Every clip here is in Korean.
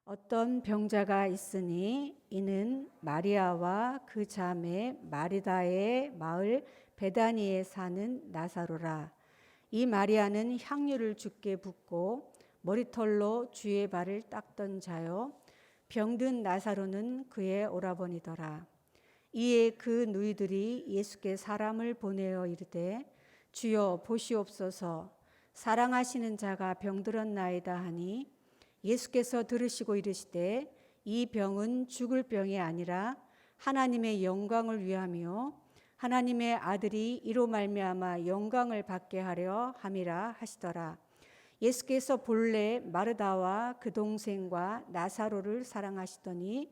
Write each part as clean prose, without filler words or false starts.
어떤 병자가 있으니 이는 마리아와 그 자매 마르다의 마을 베다니에 사는 나사로라. 이 마리아는 향유를 주께 붓고 머리털로 주의 발을 닦던 자요, 병든 나사로는 그의 오라버니더라. 이에 그 누이들이 예수께 사람을 보내어 이르되, 주여 보시옵소서, 사랑하시는 자가 병들었나이다 하니, 예수께서 들으시고 이르시되, 이 병은 죽을 병이 아니라 하나님의 영광을 위하며 하나님의 아들이 이로 말미암아 영광을 받게 하려 함이라 하시더라. 예수께서 본래 마르다와 그 동생과 나사로를 사랑하시더니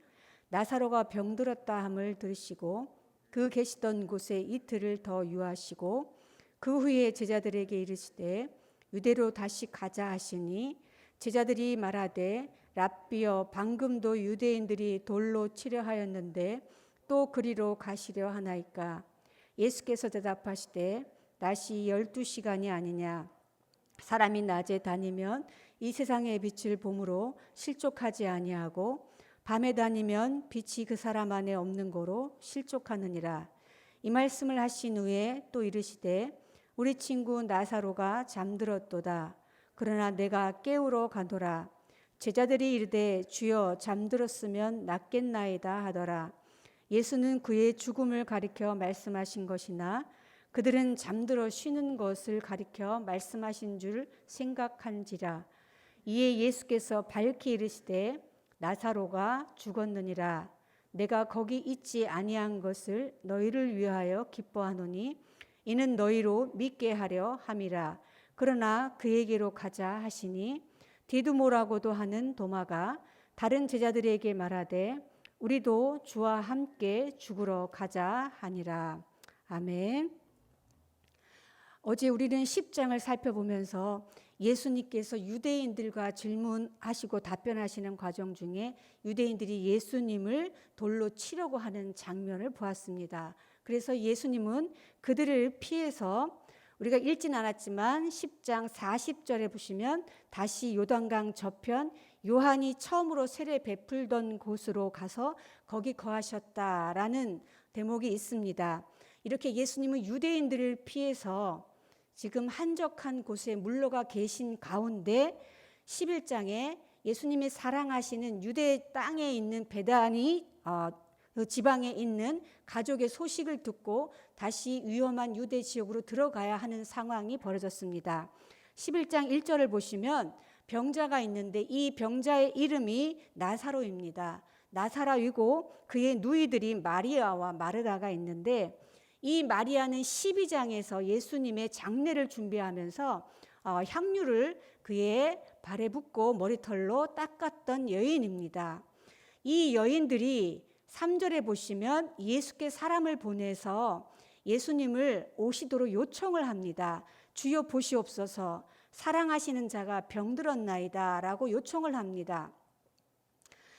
나사로가 병들었다 함을 들으시고 그 계시던 곳에 이틀을 더 유하시고 그 후에 제자들에게 이르시되 유대로 다시 가자 하시니, 제자들이 말하되 랍비여, 방금도 유대인들이 돌로 치려 하였는데 또 그리로 가시려 하나이까? 예수께서 대답하시되 낮이 12시간이 아니냐? 사람이 낮에 다니면 이 세상의 빛을 보므로 실족하지 아니하고 밤에 다니면 빛이 그 사람 안에 없는 고로 실족하느니라. 이 말씀을 하신 후에 또 이르시되 우리 친구 나사로가 잠들었도다. 그러나 내가 깨우러 가노라. 제자들이 이르되 주여, 잠들었으면 낫겠나이다 하더라. 예수는 그의 죽음을 가리켜 말씀하신 것이나 그들은 잠들어 쉬는 것을 가리켜 말씀하신 줄 생각한지라. 이에 예수께서 밝히 이르시되 나사로가 죽었느니라. 내가 거기 있지 아니한 것을 너희를 위하여 기뻐하노니 이는 너희로 믿게 하려 함이라. 그러나 그에게로 가자 하시니, 디두모라고도 하는 도마가 다른 제자들에게 말하되 우리도 주와 함께 죽으러 가자 하니라. 아멘. 어제 우리는 10장을 살펴보면서 예수님께서 유대인들과 질문하시고 답변하시는 과정 중에 유대인들이 예수님을 돌로 치려고 하는 장면을 보았습니다. 그래서 예수님은 그들을 피해서, 우리가 읽진 않았지만 10장 40절에 보시면 다시 요단강 저편 요한이 처음으로 세례 베풀던 곳으로 가서 거기 거하셨다라는 대목이 있습니다. 이렇게 예수님은 유대인들을 피해서 지금 한적한 곳에 물러가 계신 가운데 11장에 예수님이 사랑하시는 유대 땅에 있는 베다니 그 지방에 있는 가족의 소식을 듣고 다시 위험한 유대 지역으로 들어가야 하는 상황이 벌어졌습니다. 11장 1절을 보시면 병자가 있는데 이 병자의 이름이 나사로입니다. 나사로이고 그의 누이들이 마리아와 마르다가 있는데, 이 마리아는 12장에서 예수님의 장례를 준비하면서 향유를 그의 발에 붓고 머리털로 닦았던 여인입니다. 이 여인들이 3절에 보시면 예수께 사람을 보내서 예수님을 오시도록 요청을 합니다. 주여 보시옵소서, 사랑하시는 자가 병들었나이다 라고 요청을 합니다.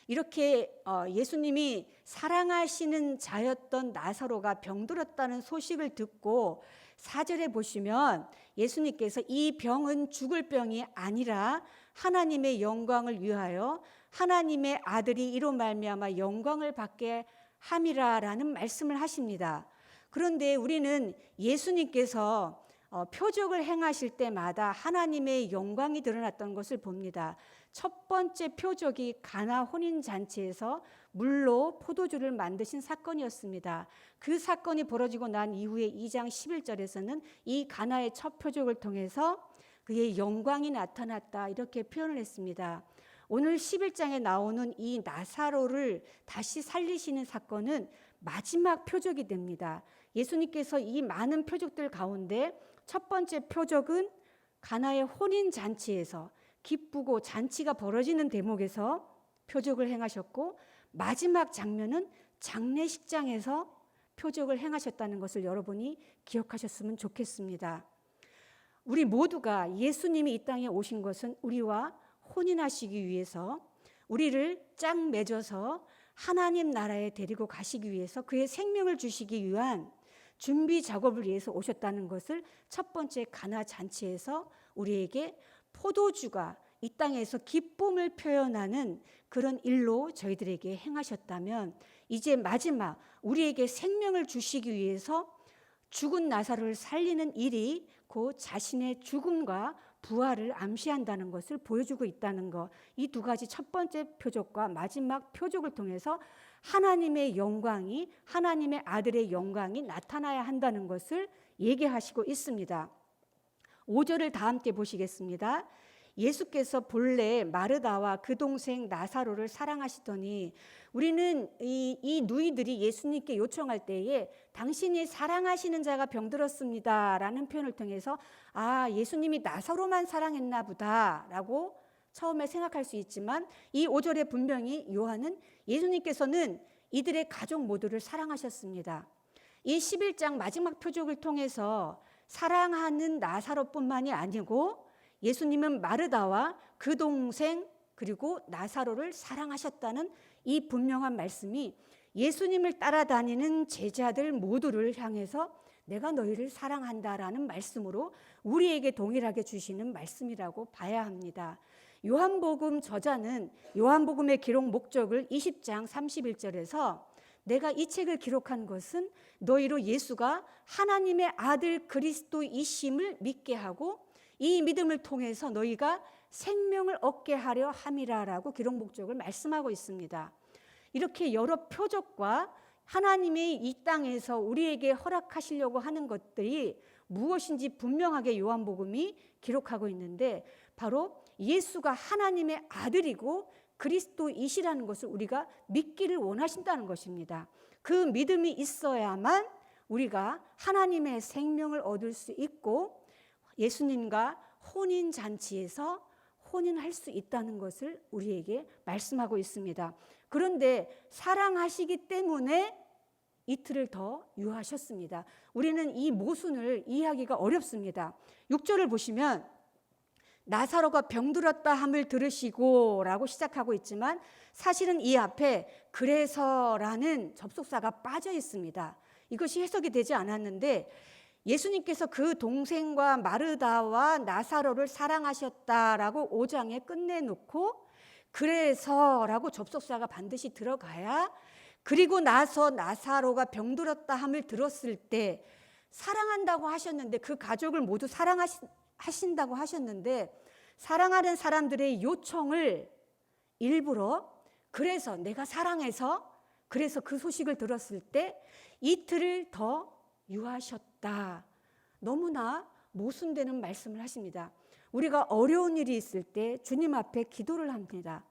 이렇게 예수님이 사랑하시는 자였던 나사로가 병들었다는 소식을 듣고 4절에 보시면 예수님께서 이 병은 죽을 병이 아니라 하나님의 영광을 위하여 하나님의 아들이 이로 말미암아 영광을 받게 함이라라는 말씀을 하십니다. 그런데 우리는 예수님께서 표적을 행하실 때마다 하나님의 영광이 드러났던 것을 봅니다. 첫 번째 표적이 가나 혼인잔치에서 물로 포도주를 만드신 사건이었습니다. 그 사건이 벌어지고 난 이후에 2장 11절에서는 이 가나의 첫 표적을 통해서 그의 영광이 나타났다, 이렇게 표현을 했습니다. 오늘 11장에 나오는 이 나사로를 다시 살리시는 사건은 마지막 표적이 됩니다. 예수님께서 이 많은 표적들 가운데 첫 번째 표적은 가나의 혼인잔치에서, 기쁘고 잔치가 벌어지는 대목에서 표적을 행하셨고, 마지막 장면은 장례식장에서 표적을 행하셨다는 것을 여러분이 기억하셨으면 좋겠습니다. 우리 모두가 예수님이 이 땅에 오신 것은 우리와 혼인하시기 위해서, 우리를 짝 맺어서 하나님 나라에 데리고 가시기 위해서, 그의 생명을 주시기 위한 준비 작업을 위해서 오셨다는 것을 첫 번째 가나 잔치에서 우리에게 포도주가 이 땅에서 기쁨을 표현하는 그런 일로 저희들에게 행하셨다면 이제 마지막 우리에게 생명을 주시기 위해서 죽은 나사로를 살리는 일이 곧 자신의 죽음과 부활을 암시한다는 것을 보여주고 있다는 것. 이 두 가지 첫 번째 표적과 마지막 표적을 통해서 하나님의 영광이, 하나님의 아들의 영광이 나타나야 한다는 것을 얘기하시고 있습니다. 5절을 다 함께 보시겠습니다. 예수께서 본래 마르다와 그 동생 나사로를 사랑하시더니, 우리는 이 누이들이 예수님께 요청할 때에 당신이 사랑하시는 자가 병들었습니다 라는 표현을 통해서 예수님이 나사로만 사랑했나 보다 라고 처음에 생각할 수 있지만, 이 5절에 분명히 요한은 예수님께서는 이들의 가족 모두를 사랑하셨습니다. 이 11장 마지막 표적을 통해서 사랑하는 나사로뿐만이 아니고 예수님은 마르다와 그 동생 그리고 나사로를 사랑하셨다는 이 분명한 말씀이 예수님을 따라다니는 제자들 모두를 향해서 내가 너희를 사랑한다라는 말씀으로 우리에게 동일하게 주시는 말씀이라고 봐야 합니다. 요한복음 저자는 요한복음의 기록 목적을 20장 31절에서 내가 이 책을 기록한 것은 너희로 예수가 하나님의 아들 그리스도이심을 믿게 하고 이 믿음을 통해서 너희가 생명을 얻게 하려 함이라라고 기록 목적을 말씀하고 있습니다. 이렇게 여러 표적과 하나님의 이 땅에서 우리에게 허락하시려고 하는 것들이 무엇인지 분명하게 요한복음이 기록하고 있는데, 바로 예수가 하나님의 아들이고 그리스도이시라는 것을 우리가 믿기를 원하신다는 것입니다. 그 믿음이 있어야만 우리가 하나님의 생명을 얻을 수 있고 예수님과 혼인잔치에서 혼인할 수 있다는 것을 우리에게 말씀하고 있습니다. 그런데 사랑하시기 때문에 이틀을 더 유하셨습니다. 우리는 이 모순을 이해하기가 어렵습니다. 6절을 보시면 나사로가 병들었다 함을 들으시고 라고 시작하고 있지만 사실은 이 앞에 그래서라는 접속사가 빠져 있습니다. 이것이 해석이 되지 않았는데 예수님께서 그 동생과 마르다와 나사로를 사랑하셨다라고 5장에 끝내놓고 그래서라고 접속사가 반드시 들어가야, 그리고 나서 나사로가 병들었다 함을 들었을 때 사랑한다고 하셨는데 그 가족을 모두 사랑하신다고 하셨는데 사랑하는 사람들의 요청을 일부러 그래서 내가 사랑해서 그래서 그 소식을 들었을 때 이틀을 더 유하셨다. 너무나 모순되는 말씀을 하십니다. 우리가 어려운 일이 있을 때 주님 앞에 기도를 합니다.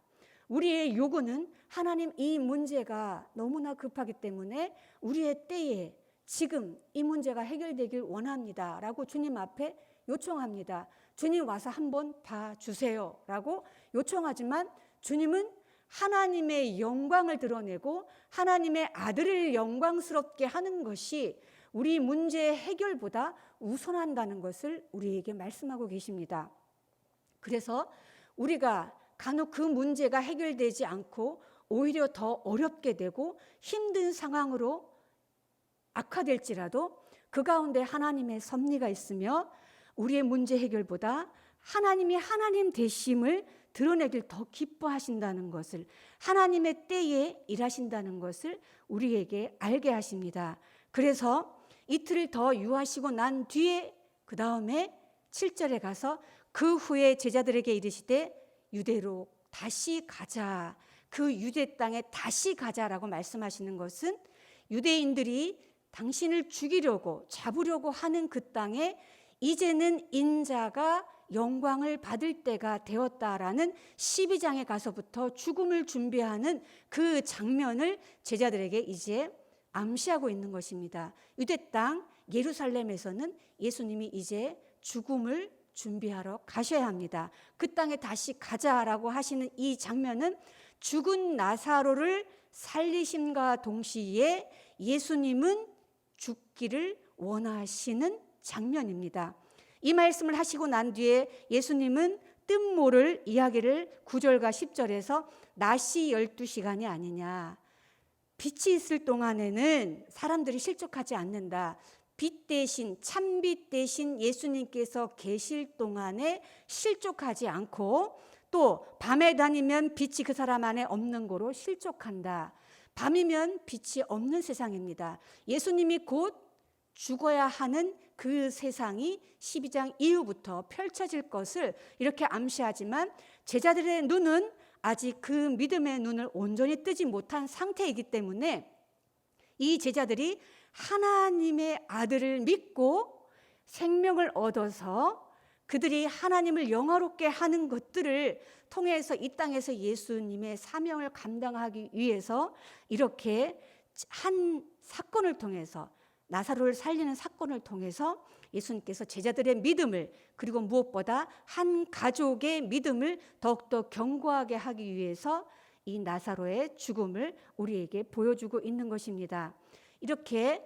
우리의 요구는 하나님 이 문제가 너무나 급하기 때문에 우리의 때에 지금 이 문제가 해결되길 원합니다 라고 주님 앞에 요청합니다. 주님 와서 한번 봐주세요 라고 요청하지만 주님은 하나님의 영광을 드러내고 하나님의 아들을 영광스럽게 하는 것이 우리 문제의 해결보다 우선한다는 것을 우리에게 말씀하고 계십니다. 그래서 우리가 간혹 그 문제가 해결되지 않고 오히려 더 어렵게 되고 힘든 상황으로 악화될지라도 그 가운데 하나님의 섭리가 있으며 우리의 문제 해결보다 하나님이 하나님 되심을 드러내길 더 기뻐하신다는 것을, 하나님의 때에 일하신다는 것을 우리에게 알게 하십니다. 그래서 이틀을 더 유하시고 난 뒤에 그 다음에 7절에 가서 그 후에 제자들에게 이르시되 유대로 다시 가자, 그 유대 땅에 다시 가자라고 말씀하시는 것은 유대인들이 당신을 죽이려고 잡으려고 하는 그 땅에 이제는 인자가 영광을 받을 때가 되었다라는 12장에 가서부터 죽음을 준비하는 그 장면을 제자들에게 이제 암시하고 있는 것입니다. 유대 땅 예루살렘에서는 예수님이 이제 죽음을 준비하러 가셔야 합니다. 그 땅에 다시 가자라고 하시는 이 장면은 죽은 나사로를 살리심과 동시에 예수님은 죽기를 원하시는 장면입니다. 이 말씀을 하시고 난 뒤에 예수님은 뜻 모를 이야기를 9절과 10절에서 낮이 12시간이 아니냐, 빛이 있을 동안에는 사람들이 실족하지 않는다. 빛 대신, 참빛 대신 예수님께서 계실 동안에 실족하지 않고 또 밤에 다니면 빛이 그 사람 안에 없는 거로 실족한다. 밤이면 빛이 없는 세상입니다. 예수님이 곧 죽어야 하는 그 세상이 12장 이후부터 펼쳐질 것을 이렇게 암시하지만 제자들의 눈은 아직 그 믿음의 눈을 온전히 뜨지 못한 상태이기 때문에 이 제자들이 하나님의 아들을 믿고 생명을 얻어서 그들이 하나님을 영화롭게 하는 것들을 통해서 이 땅에서 예수님의 사명을 감당하기 위해서 이렇게 한 사건을 통해서 나사로를 살리는 사건을 통해서 예수님께서 제자들의 믿음을 그리고 무엇보다 한 가족의 믿음을 더욱더 견고하게 하기 위해서 이 나사로의 죽음을 우리에게 보여주고 있는 것입니다. 이렇게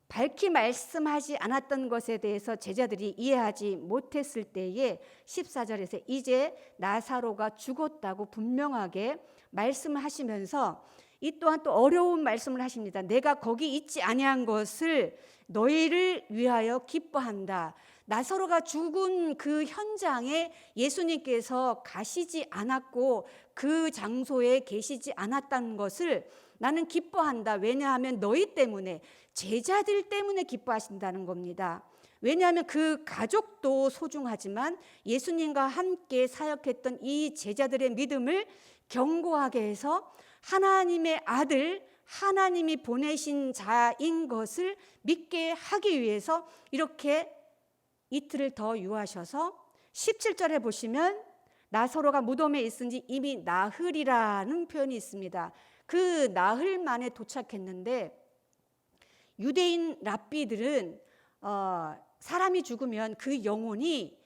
밝히 말씀하지 않았던 것에 대해서 제자들이 이해하지 못했을 때에 14절에서 이제 나사로가 죽었다고 분명하게 말씀을 하시면서 이 또한 또 어려운 말씀을 하십니다. 내가 거기 있지 아니한 것을 너희를 위하여 기뻐한다. 나사로가 죽은 그 현장에 예수님께서 가시지 않았고 그 장소에 계시지 않았다는 것을 나는 기뻐한다. 왜냐하면 너희 때문에, 제자들 때문에 기뻐하신다는 겁니다. 왜냐하면 그 가족도 소중하지만 예수님과 함께 사역했던 이 제자들의 믿음을 견고하게 해서 하나님의 아들, 하나님이 보내신 자인 것을 믿게 하기 위해서 이렇게 이틀을 더 유하셔서 17절에 보시면 나사로가 무덤에 있은지 이미 나흘이라는 표현이 있습니다. 그 나흘 만에 도착했는데 유대인 랍비들은 사람이 죽으면 그 영혼이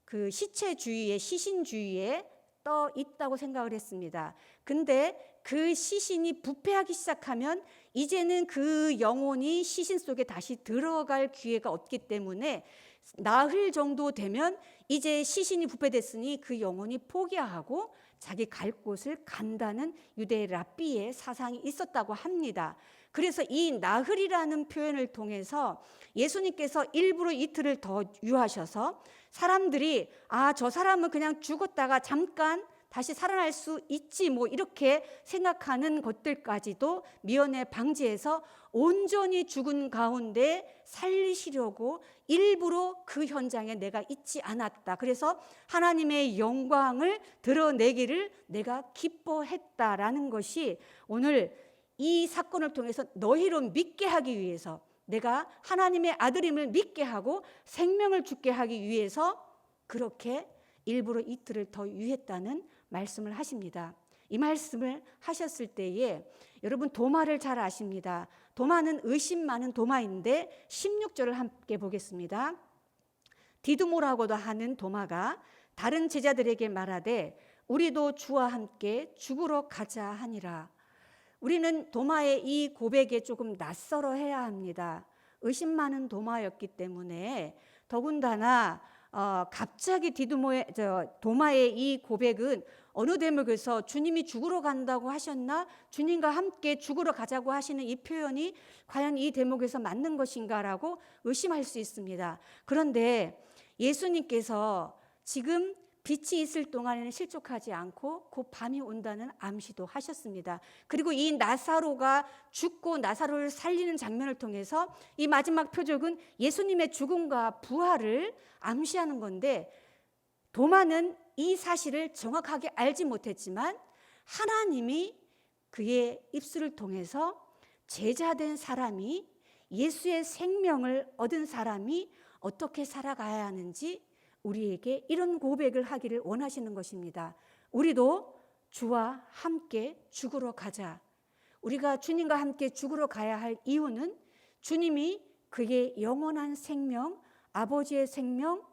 그 시체 주위에, 시신 주위에 떠 있다고 생각을 했습니다. 근데 그 시신이 부패하기 시작하면 이제는 그 영혼이 시신 속에 다시 들어갈 기회가 없기 때문에 나흘 정도 되면 이제 시신이 부패됐으니 그 영혼이 포기하고 자기 갈 곳을 간다는 유대 랍비의 사상이 있었다고 합니다. 그래서 이 나흘이라는 표현을 통해서 예수님께서 일부러 이틀을 더 유하셔서 사람들이 저 사람은 그냥 죽었다가 잠깐 다시 살아날 수 있지 뭐 이렇게 생각하는 것들까지도 미연에 방지해서 온전히 죽은 가운데 살리시려고 일부러 그 현장에 내가 있지 않았다. 그래서 하나님의 영광을 드러내기를 내가 기뻐했다라는 것이 오늘 이 사건을 통해서 너희로 믿게 하기 위해서, 내가 하나님의 아들임을 믿게 하고 생명을 주게 하기 위해서 그렇게 일부러 이틀을 더 유했다는 말씀을 하십니다. 이 말씀을 하셨을 때에 여러분 도마를 잘 아십니다. 도마는 의심 많은 도마인데 16절을 함께 보겠습니다. 디두모라고도 하는 도마가 다른 제자들에게 말하되 우리도 주와 함께 죽으러 가자 하니라. 우리는 도마의 이 고백에 조금 낯설어 해야 합니다. 의심 많은 도마였기 때문에 더군다나 갑자기 도마의 이 고백은 어느 대목에서 주님이 죽으러 간다고 하셨나? 주님과 함께 죽으러 가자고 하시는 이 표현이 과연 이 대목에서 맞는 것인가라고 의심할 수 있습니다. 그런데 예수님께서 지금 빛이 있을 동안에는 실족하지 않고 곧 밤이 온다는 암시도 하셨습니다. 그리고 이 나사로가 죽고 나사로를 살리는 장면을 통해서 이 마지막 표적은 예수님의 죽음과 부활을 암시하는 건데, 도마는 이 사실을 정확하게 알지 못했지만 하나님이 그의 입술을 통해서 제자된 사람이, 예수의 생명을 얻은 사람이 어떻게 살아가야 하는지 우리에게 이런 고백을 하기를 원하시는 것입니다. 우리도 주와 함께 죽으러 가자. 우리가 주님과 함께 죽으러 가야 할 이유는 주님이 그의 영원한 생명, 아버지의 생명,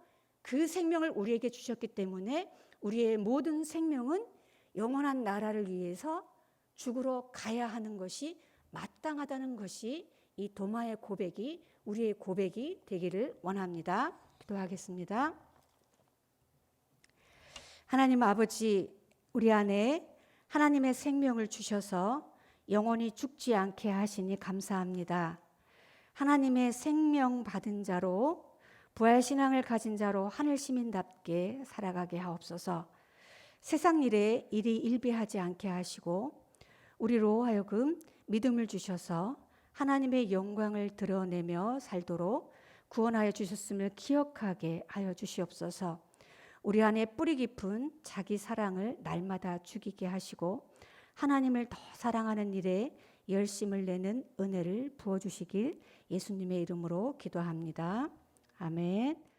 그 생명을 우리에게 주셨기 때문에 우리의 모든 생명은 영원한 나라를 위해서 죽으러 가야 하는 것이 마땅하다는 것이 이 도마의 고백이 우리의 고백이 되기를 원합니다. 기도하겠습니다. 하나님 아버지, 우리 안에 하나님의 생명을 주셔서 영원히 죽지 않게 하시니 감사합니다. 하나님의 생명 받은 자로, 부활신앙을 가진 자로 하늘 시민답게 살아가게 하옵소서. 세상 일에 일이 일비하지 않게 하시고 우리로 하여금 믿음을 주셔서 하나님의 영광을 드러내며 살도록 구원하여 주셨음을 기억하게 하여 주시옵소서. 우리 안에 뿌리 깊은 자기 사랑을 날마다 죽이게 하시고 하나님을 더 사랑하는 일에 열심을 내는 은혜를 부어주시길 예수님의 이름으로 기도합니다. 아멘.